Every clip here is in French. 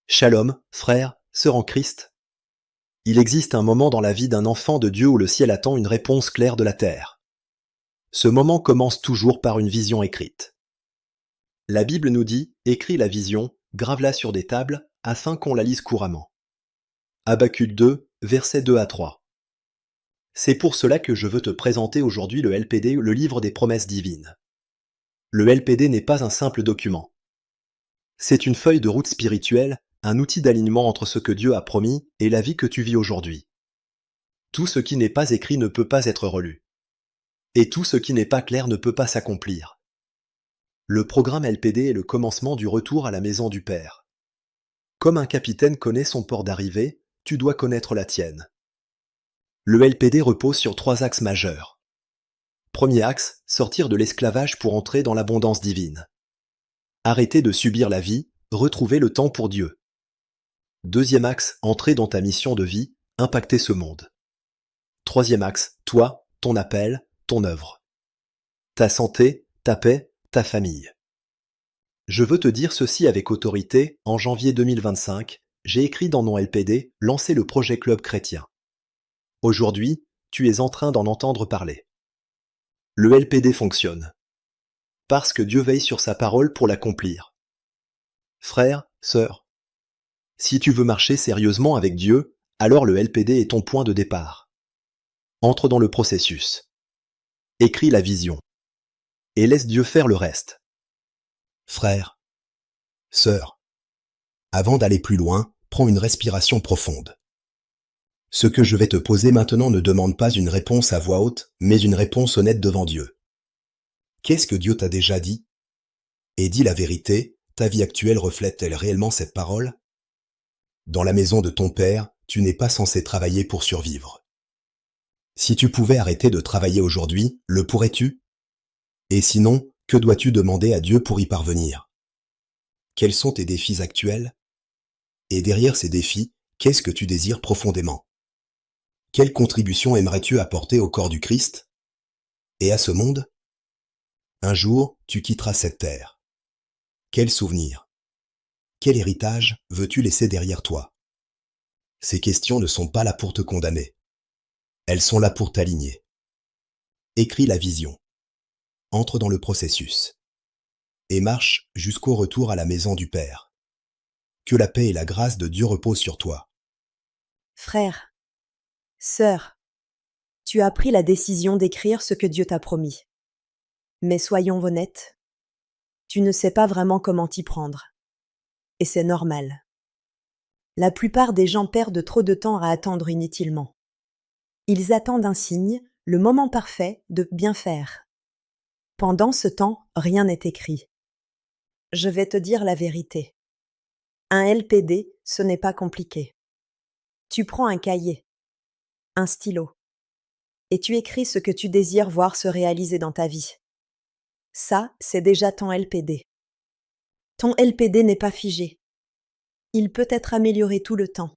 Shalom, frères, sœurs en Christ. Il existe un moment dans la vie d'un enfant de Dieu où le ciel attend une réponse claire de la terre. Ce moment commence toujours par une vision écrite. La Bible nous dit « Écris la vision, grave-la sur des tables, afin qu'on la lise couramment ». Habacuc 2, versets 2 à 3. C'est pour cela que je veux te présenter aujourd'hui le LPD, le livre des promesses divines. Le LPD n'est pas un simple document. C'est une feuille de route spirituelle, un outil d'alignement entre ce que Dieu a promis et la vie que tu vis aujourd'hui. Tout ce qui n'est pas écrit ne peut pas être relu. Et tout ce qui n'est pas clair ne peut pas s'accomplir. Le programme LPD est le commencement du retour à la maison du Père. Comme un capitaine connaît son port d'arrivée, tu dois connaître la tienne. Le LPD repose sur 3 axes majeurs. Premier axe, sortir de l'esclavage pour entrer dans l'abondance divine. Arrêter de subir la vie, retrouver le temps pour Dieu. Deuxième axe, entrer dans ta mission de vie, impacter ce monde. Troisième axe, toi, ton appel, ton œuvre. Ta santé, ta paix, ta famille. Je veux te dire ceci avec autorité, en janvier 2025, j'ai écrit dans mon LPD « Lancer le projet Club chrétien ». Aujourd'hui, tu es en train d'en entendre parler. Le LPD fonctionne. Parce que Dieu veille sur sa parole pour l'accomplir. Frère, sœur, si tu veux marcher sérieusement avec Dieu, alors le LPD est ton point de départ. Entre dans le processus. Écris la vision. Et laisse Dieu faire le reste. Frère, sœur, avant d'aller plus loin, prends une respiration profonde. Ce que je vais te poser maintenant ne demande pas une réponse à voix haute, mais une réponse honnête devant Dieu. Qu'est-ce que Dieu t'a déjà dit? Et dis la vérité, ta vie actuelle reflète-t-elle réellement cette parole? Dans la maison de ton Père, tu n'es pas censé travailler pour survivre. Si tu pouvais arrêter de travailler aujourd'hui, le pourrais-tu? Et sinon, que dois-tu demander à Dieu pour y parvenir? Quels sont tes défis actuels? Et derrière ces défis, qu'est-ce que tu désires profondément? Quelle contribution aimerais-tu apporter au corps du Christ? Et à ce monde? Un jour, tu quitteras cette terre. Quel souvenir? Quel héritage veux-tu laisser derrière toi? Ces questions ne sont pas là pour te condamner. Elles sont là pour t'aligner. Écris la vision. Entre dans le processus. Et marche jusqu'au retour à la maison du Père. Que la paix et la grâce de Dieu reposent sur toi. Frère, sœur, tu as pris la décision d'écrire ce que Dieu t'a promis. Mais soyons honnêtes, tu ne sais pas vraiment comment t'y prendre. Et c'est normal. La plupart des gens perdent trop de temps à attendre inutilement. Ils attendent un signe, le moment parfait de bien faire. Pendant ce temps, rien n'est écrit. Je vais te dire la vérité. Un LPD, ce n'est pas compliqué. Tu prends un cahier, un stylo, et tu écris ce que tu désires voir se réaliser dans ta vie. Ça, c'est déjà ton LPD. Ton LPD n'est pas figé. Il peut être amélioré tout le temps.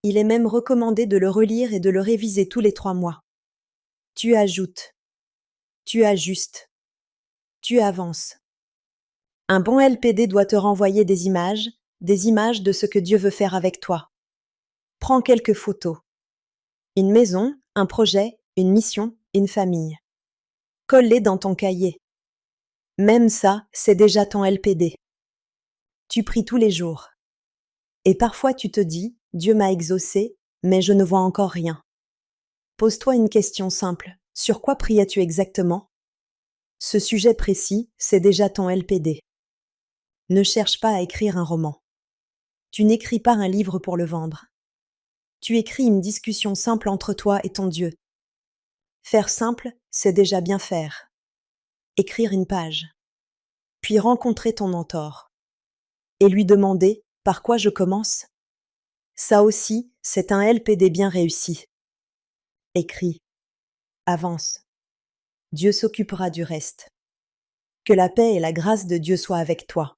Il est même recommandé de le relire et de le réviser tous les 3 mois. Tu ajoutes. Tu ajustes. Tu avances. Un bon LPD doit te renvoyer des images de ce que Dieu veut faire avec toi. Prends quelques photos. Une maison, un projet, une mission, une famille. Colle-les dans ton cahier. Même ça, c'est déjà ton LPD. Tu pries tous les jours. Et parfois tu te dis, Dieu m'a exaucé, mais je ne vois encore rien. Pose-toi une question simple. Sur quoi priais-tu exactement? Ce sujet précis, c'est déjà ton LPD. Ne cherche pas à écrire un roman. Tu n'écris pas un livre pour le vendre. Tu écris une discussion simple entre toi et ton Dieu. Faire simple, c'est déjà bien faire. Écrire une page. Puis rencontrer ton mentor. Et lui demander « Par quoi je commence ?» Ça aussi, c'est un LPD bien réussi. Écris. Avance. Dieu s'occupera du reste. Que la paix et la grâce de Dieu soient avec toi.